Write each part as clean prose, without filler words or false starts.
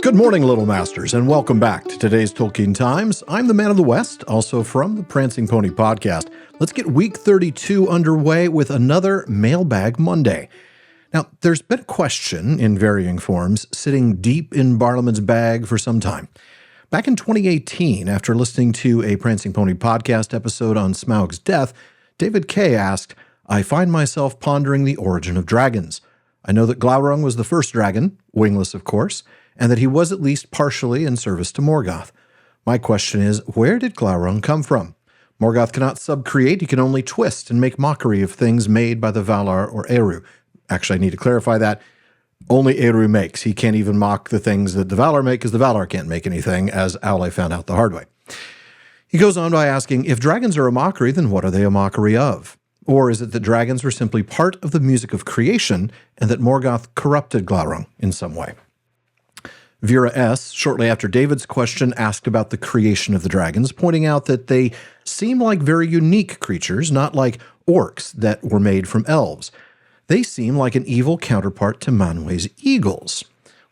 Good morning, Little Masters, and welcome back to today's Tolkien Times. I'm the Man of the West, also from the Prancing Pony podcast. Let's get week 32 underway with another Mailbag Monday. Now, there's been a question in varying forms sitting deep in Barlaman's bag for some time. Back in 2018, after listening to a Prancing Pony podcast episode on Smaug's death, David K. asked, I find myself pondering the origin of dragons. I know that Glaurung was the first dragon, wingless of course, and that he was at least partially in service to Morgoth. My question is, where did Glaurung come from? Morgoth cannot subcreate, he can only twist and make mockery of things made by the Valar or Eru. Actually, I need to clarify that. Only Eru makes. He can't even mock the things that the Valar make, because the Valar can't make anything, as Aule found out the hard way. He goes on by asking, if dragons are a mockery, then what are they a mockery of? Or is it that dragons were simply part of the music of creation, and that Morgoth corrupted Glaurung in some way? Vera S., shortly after David's question, asked about the creation of the dragons, pointing out that they seem like very unique creatures, not like orcs that were made from elves. They seem like an evil counterpart to Manwë's eagles.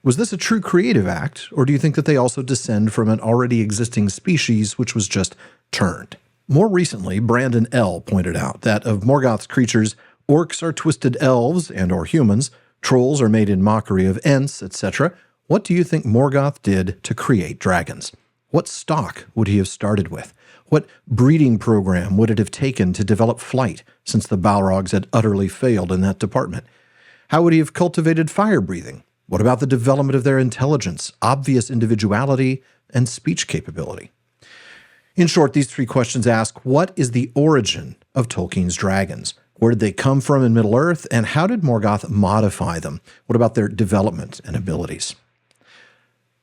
Was this a true creative act, or do you think that they also descend from an already existing species which was just turned? More recently, Brandon L. pointed out that of Morgoth's creatures, orcs are twisted elves and or humans, trolls are made in mockery of Ents, etc. What do you think Morgoth did to create dragons? What stock would he have started with? What breeding program would it have taken to develop flight, since the Balrogs had utterly failed in that department? How would he have cultivated fire-breathing? What about the development of their intelligence, obvious individuality, and speech capability? In short, these three questions ask, what is the origin of Tolkien's dragons? Where did they come from in Middle-earth, and how did Morgoth modify them? What about their development and abilities?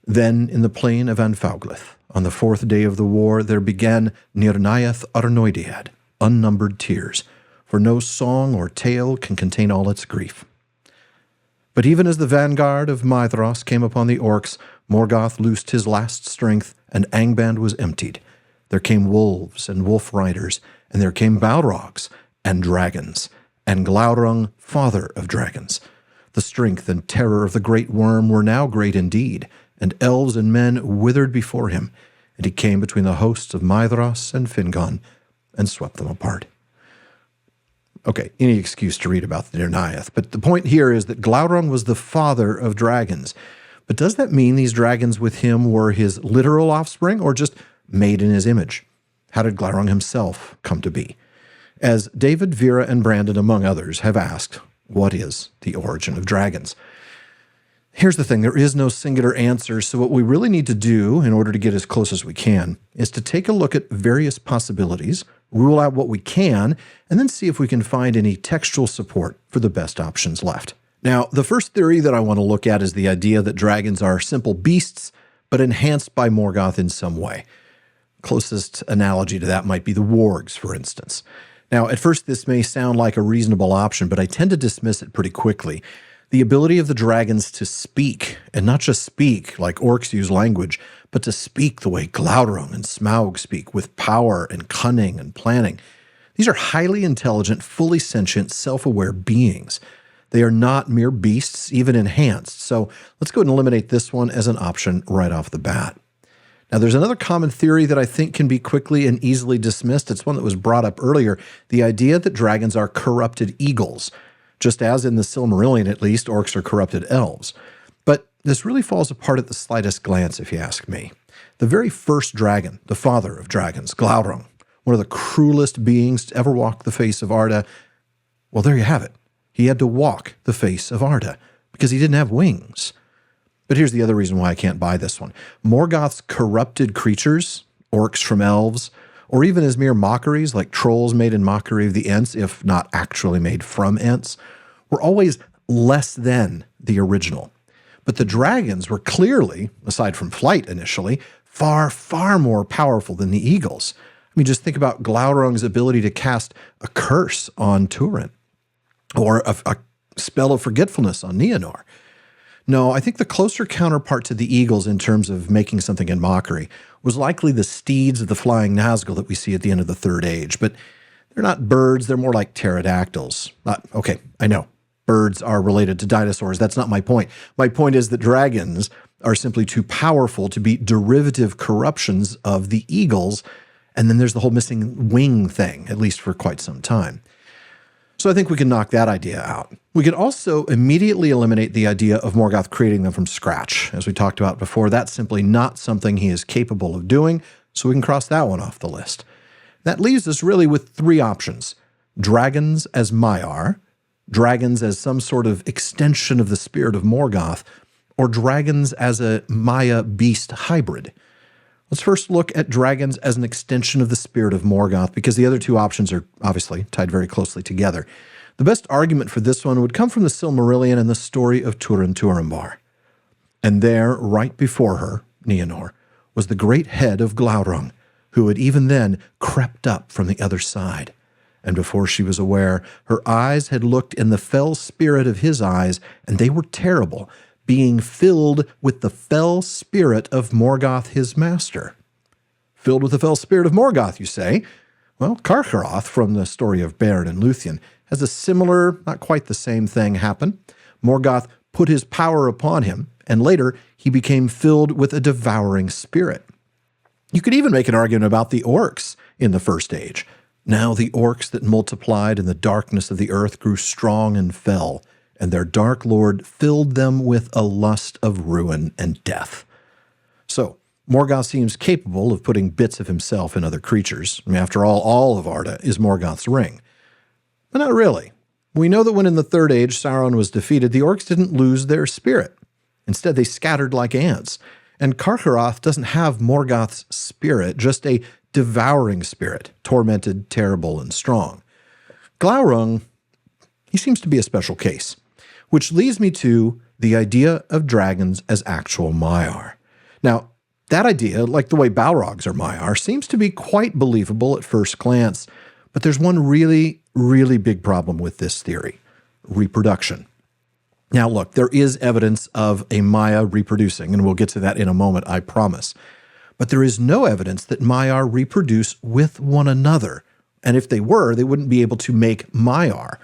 Then, in the plain of Anfauglith, on the fourth day of the war, there began Nirnaeth Arnoediad, unnumbered tears, for no song or tale can contain all its grief. But even as the vanguard of Maithros came upon the Orcs, Morgoth loosed his last strength, and Angband was emptied. There came wolves and wolf riders, and there came Balrogs and dragons, and Glaurung, father of dragons. The strength and terror of the great worm were now great indeed, and elves and men withered before him, and he came between the hosts of Maithros and Fingon, and swept them apart. Okay, any excuse to read about the Nirnaeth, but the point here is that Glaurung was the father of dragons. But does that mean these dragons with him were his literal offspring, or just made in his image? How did Glaurung himself come to be? As David, Vera, and Brandon, among others, have asked, what is the origin of dragons? Here's the thing, there is no singular answer, so what we really need to do in order to get as close as we can is to take a look at various possibilities, rule out what we can, and then see if we can find any textual support for the best options left. Now, the first theory that I want to look at is the idea that dragons are simple beasts, but enhanced by Morgoth in some way. Closest analogy to that might be the wargs, for instance. Now, at first this may sound like a reasonable option, but I tend to dismiss it pretty quickly. The ability of the dragons to speak, and not just speak like orcs use language, but to speak the way Glaurung and Smaug speak, with power and cunning and planning. These are highly intelligent, fully sentient, self-aware beings. They are not mere beasts, even enhanced. So let's go ahead and eliminate this one as an option right off the bat. Now, there's another common theory that I think can be quickly and easily dismissed. It's one that was brought up earlier, the idea that dragons are corrupted eagles. Just as in the Silmarillion, at least, orcs are corrupted elves. But this really falls apart at the slightest glance, if you ask me. The very first dragon, the father of dragons, Glaurung, one of the cruelest beings to ever walk the face of Arda, well, there you have it. He had to walk the face of Arda because he didn't have wings. But here's the other reason why I can't buy this one. Morgoth's corrupted creatures, orcs from elves, or even as mere mockeries like trolls made in mockery of the Ents, if not actually made from Ents, were always less than the original. But the dragons were clearly, aside from flight initially, far, far more powerful than the eagles. I mean, just think about Glaurung's ability to cast a curse on Turin, or a spell of forgetfulness on Nienor. No, I think the closer counterpart to the eagles in terms of making something in mockery was likely the steeds of the flying Nazgul that we see at the end of the Third Age. But they're not birds, they're more like pterodactyls. Okay, I know. Birds are related to dinosaurs. That's not my point. My point is that dragons are simply too powerful to be derivative corruptions of the eagles. And then there's the whole missing wing thing, at least for quite some time. So I think we can knock that idea out. We could also immediately eliminate the idea of Morgoth creating them from scratch. As we talked about before, that's simply not something he is capable of doing, so we can cross that one off the list. That leaves us really with three options. Dragons as Maiar, dragons as some sort of extension of the spirit of Morgoth, or dragons as a Maya-beast hybrid. Let's first look at dragons as an extension of the spirit of Morgoth, because the other two options are obviously tied very closely together. The best argument for this one would come from the Silmarillion and the story of Turin Turambar. And there, right before her, Nienor, was the great head of Glaurung, who had even then crept up from the other side. And before she was aware, her eyes had looked in the fell spirit of his eyes, and they were terrible, being filled with the fell spirit of Morgoth, his master. Filled with the fell spirit of Morgoth, you say? Well, Carcharoth, from the story of Beren and Luthien, has a similar, not quite the same thing happen. Morgoth put his power upon him, and later he became filled with a devouring spirit. You could even make an argument about the Orcs in the First Age. Now the Orcs that multiplied in the darkness of the earth grew strong and fell, and their dark lord filled them with a lust of ruin and death. So, Morgoth seems capable of putting bits of himself in other creatures. I mean, after all of Arda is Morgoth's ring. But not really. We know that when in the Third Age Sauron was defeated, the Orcs didn't lose their spirit. Instead, they scattered like ants. And Carcharoth doesn't have Morgoth's spirit, just a devouring spirit, tormented, terrible, and strong. Glaurung, he seems to be a special case. Which leads me to the idea of dragons as actual Maiar. Now, that idea, like the way Balrogs are Maiar, seems to be quite believable at first glance, but there's one really, really big problem with this theory: reproduction. Now, look, there is evidence of a Maya reproducing, and we'll get to that in a moment, I promise. But there is no evidence that Maiar reproduce with one another, and if they were, they wouldn't be able to make Maiar.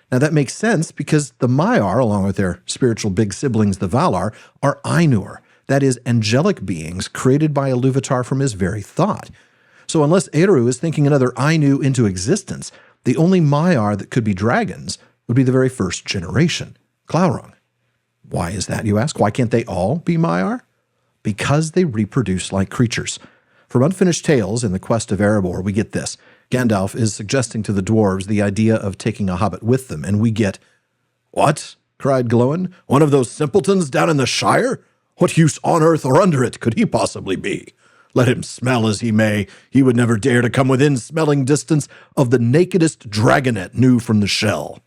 Now, that makes sense because the Maiar, along with their spiritual big siblings, the Valar, are Ainur, that is, angelic beings created by Iluvatar from his very thought. So unless Eru is thinking another Ainu into existence, the only Maiar that could be dragons would be the very first generation, Glaurung. Why is that, you ask? Why can't they all be Maiar? Because they reproduce like creatures. From Unfinished Tales in the Quest of Erebor, we get this. Gandalf is suggesting to the dwarves the idea of taking a hobbit with them, and we get, "What?" cried Glóin. "One of those simpletons down in the Shire? What use on earth or under it could he possibly be? Let him smell as he may, he would never dare to come within smelling distance of the nakedest dragonet new from the shell."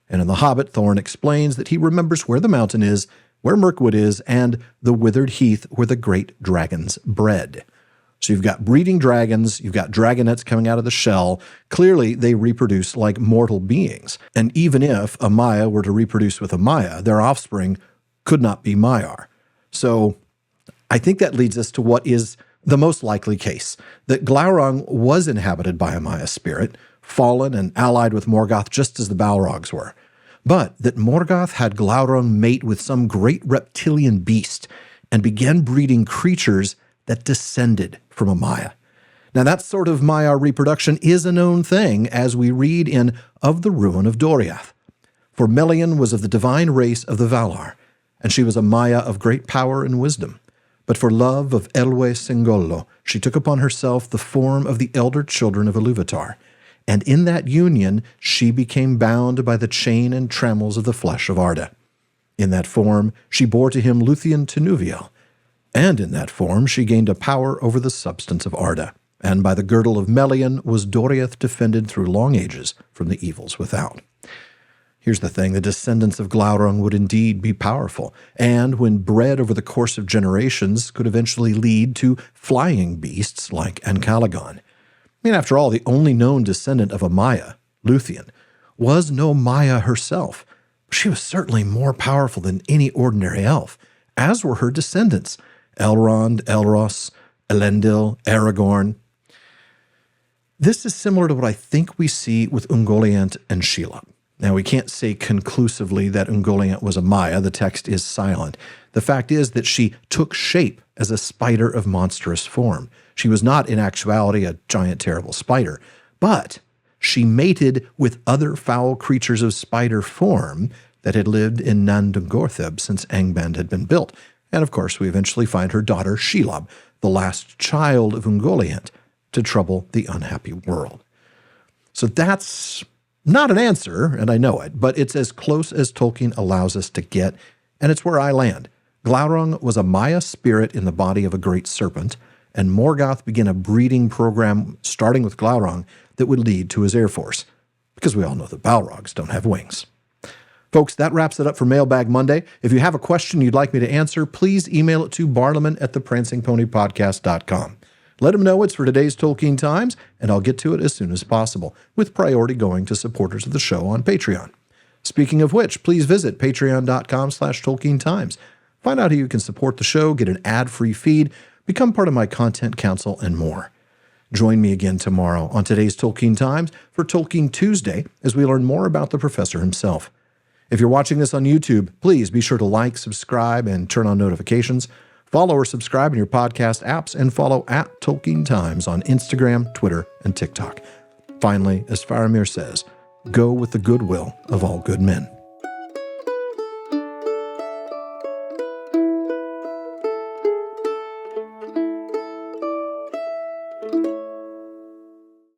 And in The Hobbit, Thorin explains that he remembers where the mountain is, where Mirkwood is, and the withered heath where the great dragons bred. So you've got breeding dragons, you've got dragonets coming out of the shell. Clearly, they reproduce like mortal beings. And even if a Maya were to reproduce with a Maya, their offspring could not be Maiar. So I think that leads us to what is the most likely case, that Glaurung was inhabited by a Maya spirit, fallen and allied with Morgoth just as the Balrogs were. But that Morgoth had Glaurung mate with some great reptilian beast and began breeding creatures that descended from a Maya. Now, that sort of Maya reproduction is a known thing, as we read in Of the Ruin of Doriath. For Melian was of the divine race of the Valar, and she was a Maya of great power and wisdom. But for love of Elwë Singollo, she took upon herself the form of the elder children of Iluvatar, and in that union she became bound by the chain and trammels of the flesh of Arda. In that form she bore to him Luthien Tinuviel, and in that form she gained a power over the substance of Arda, and by the girdle of Melian was Doriath defended through long ages from the evils without. Here's the thing, the descendants of Glaurung would indeed be powerful, and when bred over the course of generations, could eventually lead to flying beasts like Ancalagon. I mean, after all, the only known descendant of a Maya, Luthien, was no Maya herself. She was certainly more powerful than any ordinary elf, as were her descendants, Elrond, Elros, Elendil, Aragorn. This is similar to what I think we see with Ungoliant and Shelob. Now, we can't say conclusively that Ungoliant was a Maya. The text is silent. The fact is that she took shape as a spider of monstrous form. She was not, in actuality, a giant, terrible spider, but she mated with other foul creatures of spider form that had lived in Nandungortheb since Angband had been built. And, of course, we eventually find her daughter, Shelob, the last child of Ungoliant, to trouble the unhappy world. So that's not an answer, and I know it, but it's as close as Tolkien allows us to get, and it's where I land. Glaurung was a Maya spirit in the body of a great serpent, and Morgoth began a breeding program starting with Glaurung that would lead to his air force, because we all know that Balrogs don't have wings. Folks, that wraps it up for Mailbag Monday. If you have a question you'd like me to answer, please email it to barliman@theprancingponypodcast.com. Let him know it's for today's Tolkien Times, and I'll get to it as soon as possible, with priority going to supporters of the show on Patreon. Speaking of which, please visit patreon.com/Tolkien Times. Find out how you can support the show, get an ad-free feed, become part of my content council, and more. Join me again tomorrow on today's Tolkien Times for Tolkien Tuesday as we learn more about the professor himself. If you're watching this on YouTube, please be sure to like, subscribe, and turn on notifications. Follow or subscribe in your podcast apps, and follow @Tolkien Times on Instagram, Twitter, and TikTok. Finally, as Faramir says, go with the goodwill of all good men.